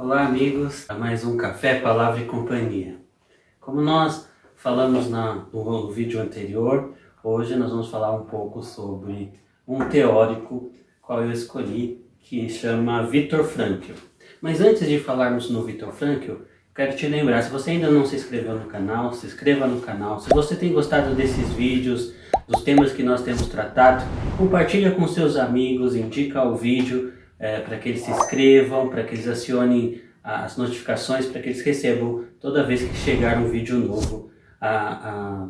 Olá, amigos, a mais um Café, Palavra e Companhia. Como nós falamos no vídeo anterior, hoje nós vamos falar um pouco sobre um teórico qual eu escolhi, que chama Viktor Frankl. Mas antes de falarmos no Viktor Frankl, quero te lembrar, se você ainda não se inscreveu no canal, se inscreva no canal. Se você tem gostado desses vídeos, dos temas que nós temos tratado, compartilha com seus amigos, indica o vídeo para que eles se inscrevam, para que eles acionem as notificações, para que eles recebam toda vez que chegar um vídeo novo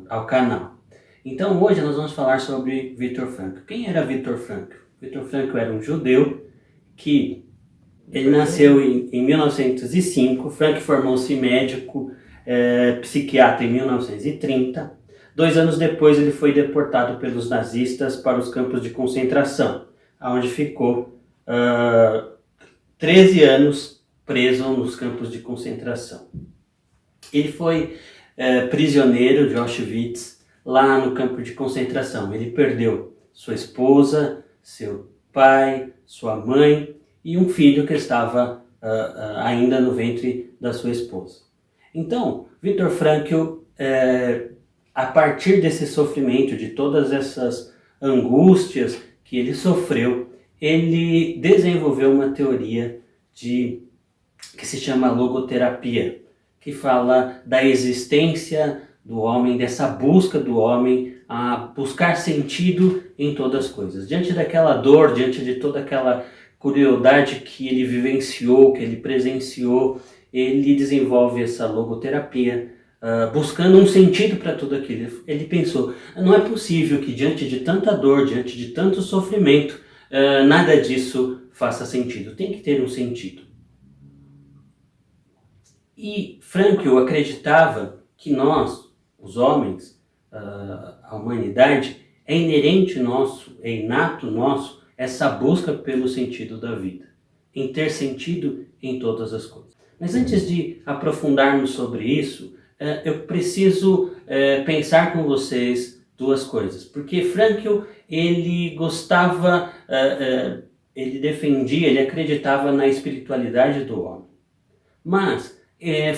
ao canal. Então hoje nós vamos falar sobre Viktor Frankl. Quem era Viktor Frankl? Viktor Frankl era um judeu que ele nasceu em 1905. Frankl formou-se médico psiquiatra em 1930. 2 anos depois ele foi deportado pelos nazistas para os campos de concentração, onde ficou 13 anos preso nos campos de concentração. Ele foi prisioneiro de Auschwitz, lá no campo de concentração. Ele perdeu sua esposa, seu pai, sua mãe e um filho que estava ainda no ventre da sua esposa. Então, Viktor Frankl, a partir desse sofrimento, de todas essas angústias que ele sofreu, ele desenvolveu uma teoria que se chama logoterapia, que fala da existência do homem, dessa busca do homem a buscar sentido em todas as coisas. Diante daquela dor, diante de toda aquela crueldade que ele vivenciou, que ele presenciou, ele desenvolve essa logoterapia, buscando um sentido para tudo aquilo. Ele pensou, não é possível que diante de tanta dor, diante de tanto sofrimento, nada disso faça sentido. Tem que ter um sentido. E Frankl acreditava que nós, os homens, a humanidade, é inerente nosso, é inato nosso, essa busca pelo sentido da vida, em ter sentido em todas as coisas. Mas antes de aprofundarmos sobre isso, eu preciso pensar com vocês duas coisas. Porque Frankl, ele gostava, ele defendia, ele acreditava na espiritualidade do homem. Mas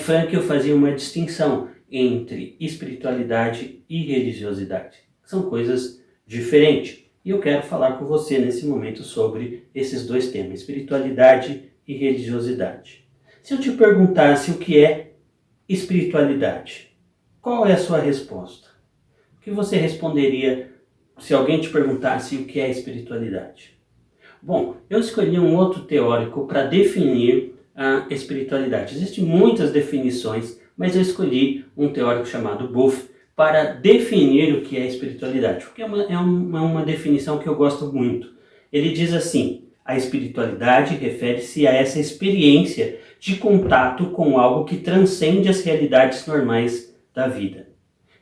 Frankl fazia uma distinção entre espiritualidade e religiosidade. São coisas diferentes. E eu quero falar com você nesse momento sobre esses dois temas, espiritualidade e religiosidade. Se eu te perguntasse o que é espiritualidade, qual é a sua resposta? O que você responderia se alguém te perguntasse o que é espiritualidade? Bom, eu escolhi um outro teórico para definir a espiritualidade. Existem muitas definições, mas eu escolhi um teórico chamado Boff para definir o que é espiritualidade, porque é uma definição que eu gosto muito. Ele diz assim: a espiritualidade refere-se a essa experiência de contato com algo que transcende as realidades normais da vida.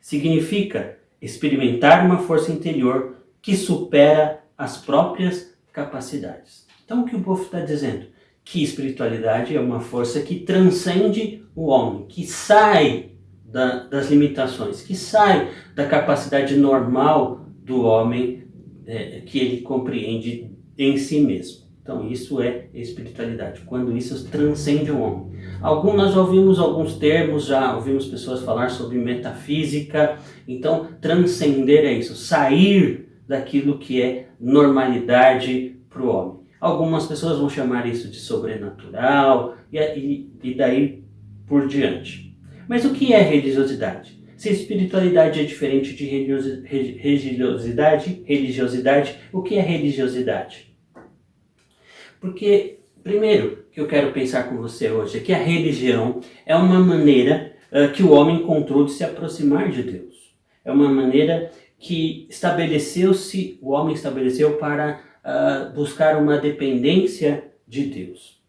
Significa experimentar uma força interior que supera as próprias capacidades. Então o que o Boff está dizendo? Que espiritualidade é uma força que transcende o homem, que sai das limitações, que sai da capacidade normal do homem que ele compreende em si mesmo. Então isso é espiritualidade, quando isso transcende o homem. Nós já ouvimos alguns termos, já ouvimos pessoas falar sobre metafísica. Então transcender é isso, sair daquilo que é normalidade para o homem. Algumas pessoas vão chamar isso de sobrenatural e daí por diante. Mas o que é religiosidade? Se espiritualidade é diferente de religiosidade, o que é religiosidade? Porque, primeiro, que eu quero pensar com você hoje é que a religião é uma maneira que o homem encontrou de se aproximar de Deus. É uma maneira que o homem estabeleceu para buscar uma dependência de Deus.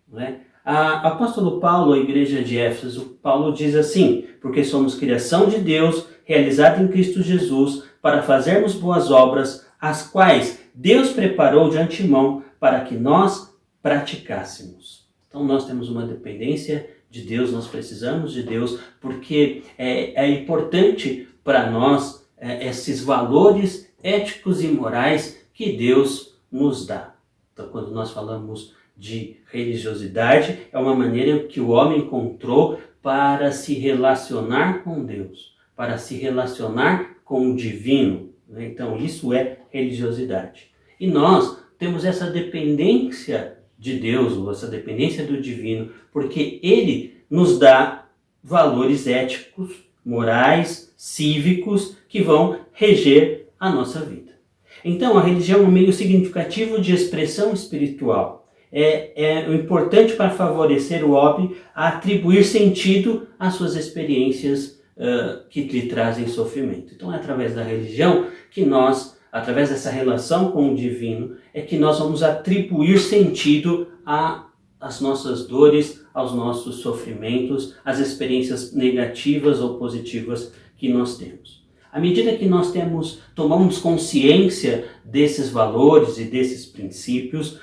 Não é? O apóstolo Paulo, à igreja de Éfeso, Paulo diz assim: porque somos criação de Deus, realizada em Cristo Jesus, para fazermos boas obras, as quais Deus preparou de antemão para que nós praticássemos. Então nós temos uma dependência de Deus, nós precisamos de Deus, porque é importante para nós esses valores éticos e morais que Deus nos dá. Então quando nós falamos de religiosidade é uma maneira que o homem encontrou para se relacionar com Deus, para se relacionar com o divino, né? Então isso é religiosidade. E nós temos essa dependência de Deus, ou essa dependência do divino, porque Ele nos dá valores éticos, morais, cívicos, que vão reger a nossa vida. Então a religião é um meio significativo de expressão espiritual. É importante para favorecer o homem a atribuir sentido às suas experiências que lhe trazem sofrimento. Então é através da religião que nós, através dessa relação com o divino, é que nós vamos atribuir sentido às nossas dores, aos nossos sofrimentos, às experiências negativas ou positivas que nós temos. À medida que nós tomamos consciência desses valores e desses princípios,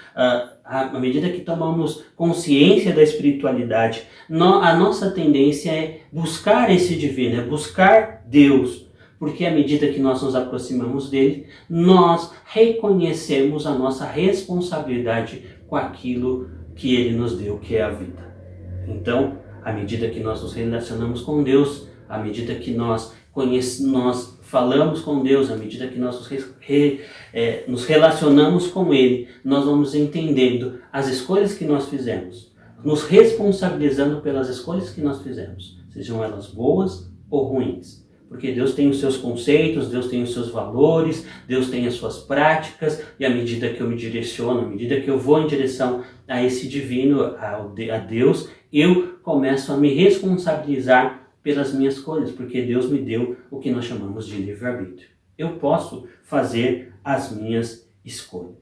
à medida que tomamos consciência da espiritualidade, a nossa tendência é buscar esse divino, é buscar Deus. Porque à medida que nós nos aproximamos dele, nós reconhecemos a nossa responsabilidade com aquilo que ele nos deu, que é a vida. Então, à medida que nós nos relacionamos com Deus, à medida que nós falamos com Deus, à medida que nós nos relacionamos com Ele, nós vamos entendendo as escolhas que nós fizemos, nos responsabilizando pelas escolhas que nós fizemos, sejam elas boas ou ruins. Porque Deus tem os seus conceitos, Deus tem os seus valores, Deus tem as suas práticas, e à medida que eu me direciono, à medida que eu vou em direção a esse divino, a Deus, eu começo a me responsabilizar pelas minhas escolhas, porque Deus me deu o que nós chamamos de livre-arbítrio. Eu posso fazer as minhas escolhas.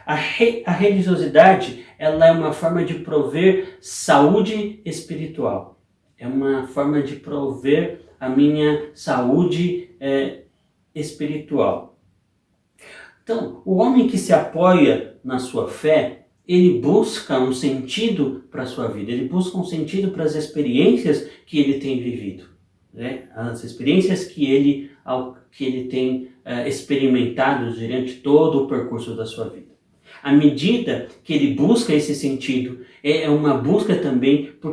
A religiosidade, ela é uma forma de prover saúde espiritual. É uma forma de prover a minha saúde espiritual. Então, o homem que se apoia na sua fé, ele busca um sentido para a sua vida, ele busca um sentido para as experiências que ele tem vivido, né? As experiências que ele tem experimentado durante todo o percurso da sua vida. À medida que ele busca esse sentido, é uma busca também por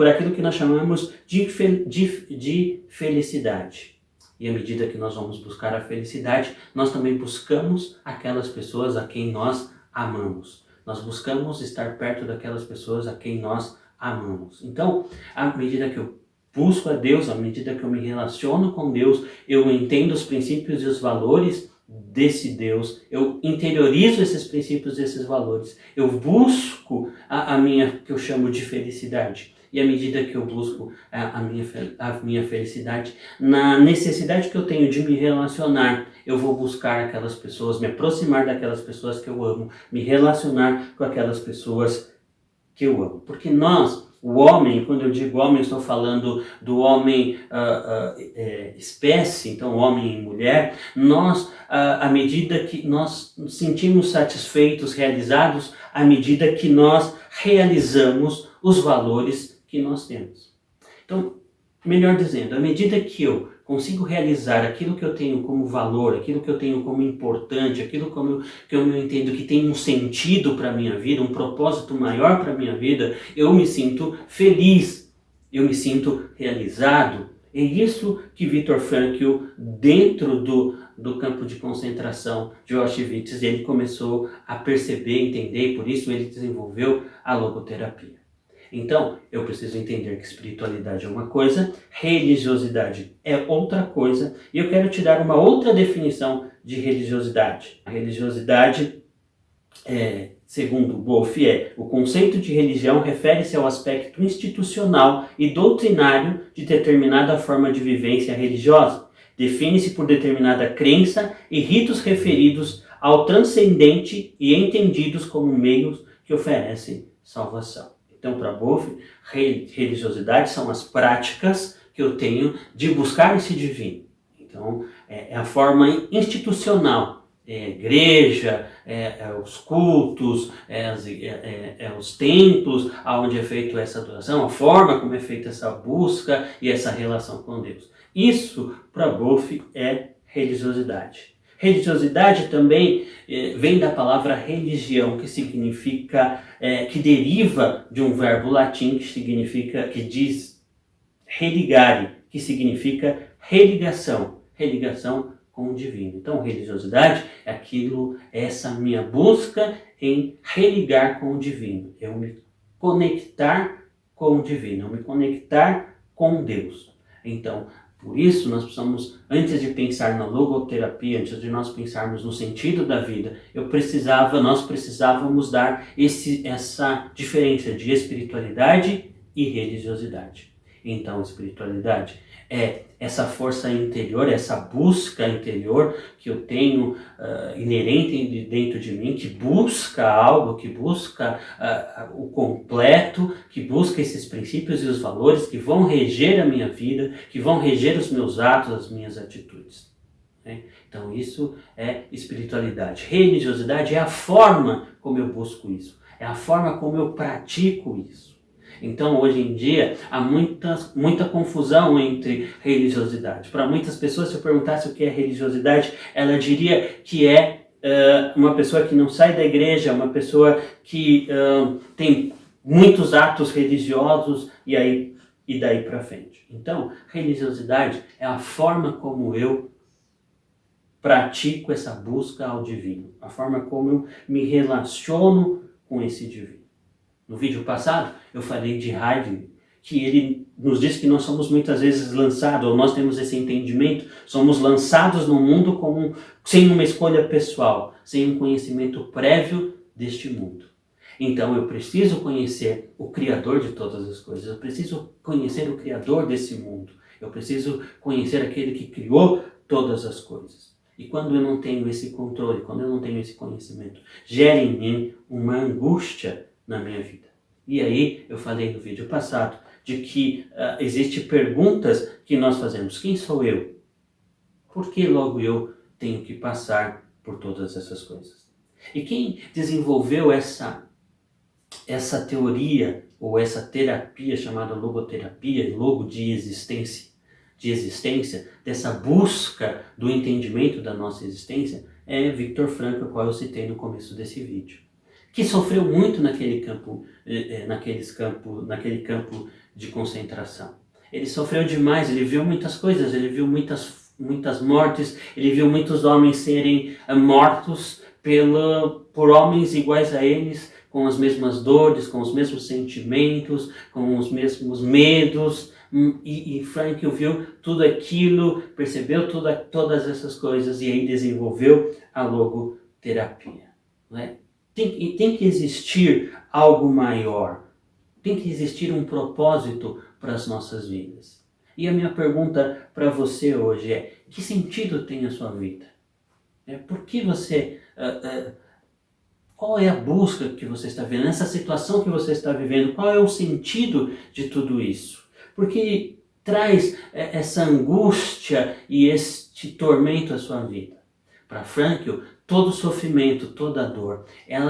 aquilo que nós chamamos de felicidade. E à medida que nós vamos buscar a felicidade, nós também buscamos aquelas pessoas a quem nós amamos. Nós buscamos estar perto daquelas pessoas a quem nós amamos. Então, à medida que eu busco a Deus, à medida que eu me relaciono com Deus, eu entendo os princípios e os valores desse Deus, eu interiorizo esses princípios e esses valores, eu busco a minha, que eu chamo de felicidade. E à medida que eu busco a minha felicidade, na necessidade que eu tenho de me relacionar, eu vou buscar aquelas pessoas, me aproximar daquelas pessoas que eu amo, me relacionar com aquelas pessoas que eu amo. Porque nós, o homem, quando eu digo homem, eu estou falando do homem espécie, então homem e mulher, nós, à medida que nós nos sentimos satisfeitos, realizados, à medida que nós realizamos os valores que nós temos. Então, melhor dizendo, à medida que eu consigo realizar aquilo que eu tenho como valor, aquilo que eu tenho como importante, aquilo que eu entendo que tem um sentido para a minha vida, um propósito maior para a minha vida, eu me sinto feliz, eu me sinto realizado. É isso que Viktor Frankl, dentro do campo de concentração de Auschwitz, ele começou a perceber, entender, e por isso ele desenvolveu a logoterapia. Então, eu preciso entender que espiritualidade é uma coisa, religiosidade é outra coisa, e eu quero te dar uma outra definição de religiosidade. A religiosidade, segundo Wolff, o conceito de religião refere-se ao aspecto institucional e doutrinário de determinada forma de vivência religiosa. Define-se por determinada crença e ritos referidos ao transcendente e entendidos como meios que oferecem salvação. Então, para Wolff, religiosidade são as práticas que eu tenho de buscar esse divino. Então, é a forma institucional, a igreja, os cultos, os templos, onde é feita essa adoração, a forma como é feita essa busca e essa relação com Deus. Isso, para Wolff, é religiosidade. Religiosidade também vem da palavra religião, que significa, que deriva de um verbo latim que diz religare, que significa religação com o divino. Então, religiosidade é essa minha busca em religar com o divino, eu me conectar com o divino, eu me conectar com Deus. Então, por isso, nós precisamos, antes de pensar na logoterapia, antes de nós pensarmos no sentido da vida, nós precisávamos dar essa diferença de espiritualidade e religiosidade. Então, espiritualidade é essa força interior, essa busca interior que eu tenho inerente dentro de mim, que busca algo, que busca o completo, que busca esses princípios e os valores que vão reger a minha vida, que vão reger os meus atos, as minhas atitudes. Né? Então isso é espiritualidade. Religiosidade é a forma como eu busco isso, é a forma como eu pratico isso. Então, hoje em dia, há muita confusão entre religiosidade. Para muitas pessoas, se eu perguntasse o que é religiosidade, ela diria que é uma pessoa que não sai da igreja, uma pessoa que tem muitos atos religiosos e daí para frente. Então, religiosidade é a forma como eu pratico essa busca ao divino, a forma como eu me relaciono com esse divino. No vídeo passado, eu falei de Heidegger, que ele nos diz que nós somos muitas vezes lançados, ou nós temos esse entendimento, somos lançados no mundo sem uma escolha pessoal, sem um conhecimento prévio deste mundo. Então eu preciso conhecer o Criador de todas as coisas, eu preciso conhecer o Criador desse mundo, eu preciso conhecer aquele que criou todas as coisas. E quando eu não tenho esse controle, quando eu não tenho esse conhecimento, gera em mim uma angústia na minha vida. E aí, eu falei no vídeo passado, de que existem perguntas que nós fazemos. Quem sou eu? Por que logo eu tenho que passar por todas essas coisas? E quem desenvolveu essa teoria, ou essa terapia chamada logoterapia, logo de existência, dessa busca do entendimento da nossa existência, é Viktor Frankl, o qual eu citei no começo desse vídeo, que sofreu muito naquele campo de concentração. Ele sofreu demais, ele viu muitas coisas, ele viu muitas mortes, ele viu muitos homens serem mortos por homens iguais a eles, com as mesmas dores, com os mesmos sentimentos, com os mesmos medos, e Frankl viu tudo aquilo, percebeu todas essas coisas e aí desenvolveu a logoterapia. Né? Tem que existir algo maior, tem que existir um propósito para as nossas vidas. E a minha pergunta para você hoje é: que sentido tem a sua vida? Por que você... qual é a busca que você está vivendo? Nessa situação que você está vivendo, qual é o sentido de tudo isso? Porque traz essa angústia e este tormento à sua vida. Para Frankl, todo sofrimento, toda dor,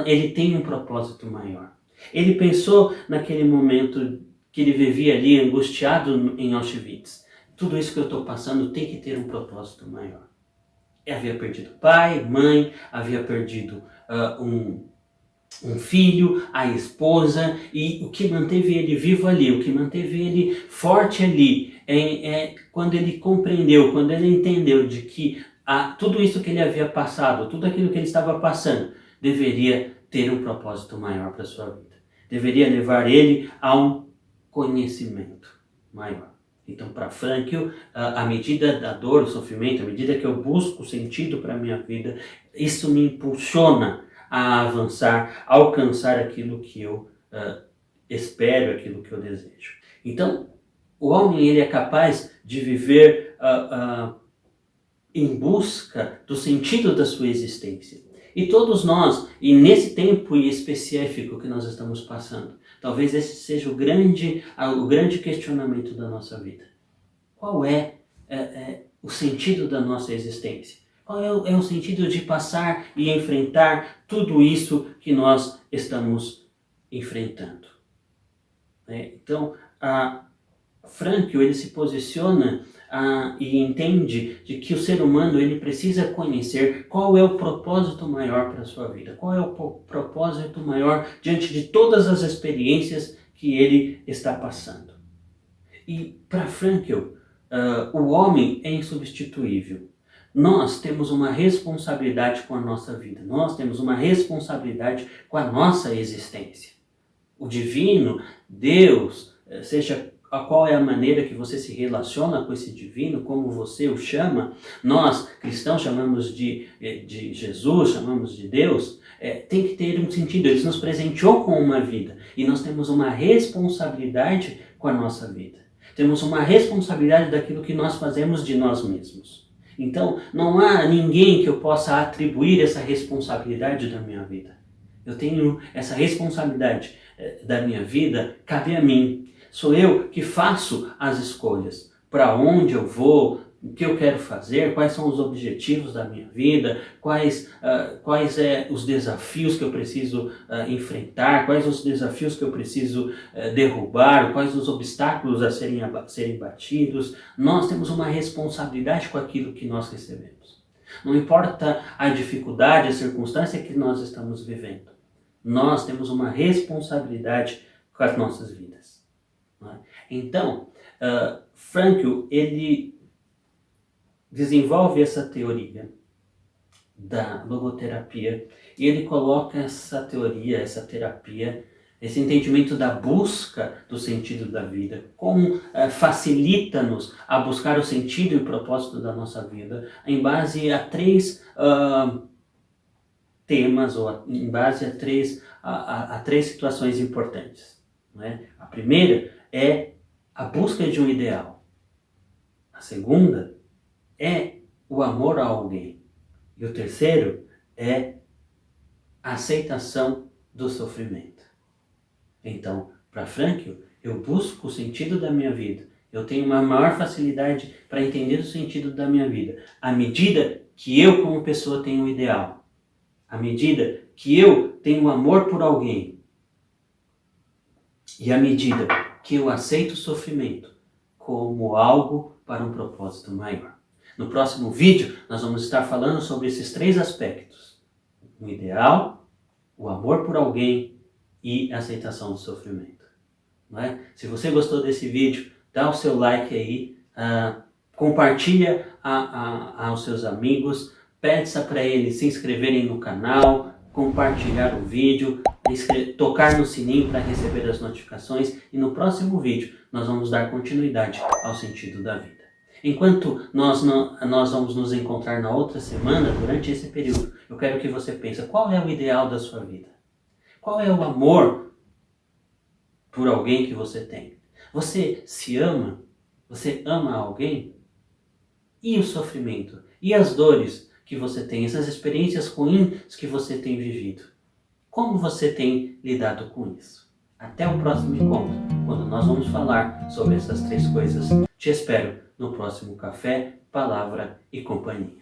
ele tem um propósito maior. Ele pensou naquele momento que ele vivia ali angustiado em Auschwitz. Tudo isso que eu estou passando tem que ter um propósito maior. Ele havia perdido pai, mãe, havia perdido um filho, a esposa, e o que manteve ele vivo ali, o que manteve ele forte ali, quando ele compreendeu, quando ele entendeu de que tudo isso que ele havia passado, tudo aquilo que ele estava passando, deveria ter um propósito maior para a sua vida. Deveria levar ele a um conhecimento maior. Então, para Frankl, à medida da dor, do sofrimento, à medida que eu busco sentido para a minha vida, isso me impulsiona a avançar, a alcançar aquilo que eu espero, aquilo que eu desejo. Então, o homem ele é capaz de viver em busca do sentido da sua existência. E todos nós, e nesse tempo específico que nós estamos passando, talvez esse seja o grande questionamento da nossa vida. Qual é o sentido da nossa existência? Qual é o sentido de passar e enfrentar tudo isso que nós estamos enfrentando? Então, Frankl ele se posiciona e entende de que o ser humano ele precisa conhecer qual é o propósito maior para a sua vida, qual é o propósito maior diante de todas as experiências que ele está passando. E para Frankl, o homem é insubstituível. Nós temos uma responsabilidade com a nossa vida, nós temos uma responsabilidade com a nossa existência. O divino, Deus, seja qual é a maneira que você se relaciona com esse divino, como você o chama, nós cristãos chamamos de Jesus, chamamos de Deus, tem que ter um sentido. Ele nos presenteou com uma vida e nós temos uma responsabilidade com a nossa vida. Temos uma responsabilidade daquilo que nós fazemos de nós mesmos. Então, não há ninguém que eu possa atribuir essa responsabilidade da minha vida. Eu tenho essa responsabilidade da minha vida, cabe a mim. Sou eu que faço as escolhas. Para onde eu vou, o que eu quero fazer, quais são os objetivos da minha vida, quais os desafios que eu preciso enfrentar, quais os desafios que eu preciso derrubar, quais os obstáculos a serem batidos. Nós temos uma responsabilidade com aquilo que nós recebemos. Não importa a dificuldade, a circunstância que nós estamos vivendo. Nós temos uma responsabilidade com as nossas vidas. Não é? Então, Frankl, ele desenvolve essa teoria da logoterapia e ele coloca essa teoria, essa terapia, esse entendimento da busca do sentido da vida, como facilita-nos a buscar o sentido e o propósito da nossa vida em base a três temas, ou em base a três situações importantes. Não é? A primeira é a busca de um ideal. A segunda é o amor a alguém. E o terceiro é a aceitação do sofrimento. Então, para Frankl, eu busco o sentido da minha vida. Eu tenho uma maior facilidade para entender o sentido da minha vida à medida que eu, como pessoa, tenho um ideal. À medida que eu tenho amor por alguém. E à medida que eu aceito o sofrimento como algo para um propósito maior. No próximo vídeo, nós vamos estar falando sobre esses três aspectos. O ideal, o amor por alguém e a aceitação do sofrimento. Não é? Se você gostou desse vídeo, dá o seu like aí, compartilha aos seus amigos, peça para eles se inscreverem no canal, compartilhar o vídeo, tocar no sininho para receber as notificações e no próximo vídeo nós vamos dar continuidade ao sentido da vida. Enquanto nós vamos nos encontrar na outra semana, durante esse período, eu quero que você pense, qual é o ideal da sua vida? Qual é o amor por alguém que você tem? Você se ama? Você ama alguém? E o sofrimento? E as dores que você tem? Essas experiências ruins que você tem vivido? Como você tem lidado com isso? Até o próximo encontro, quando nós vamos falar sobre essas três coisas. Te espero no próximo Café, Palavra e Companhia.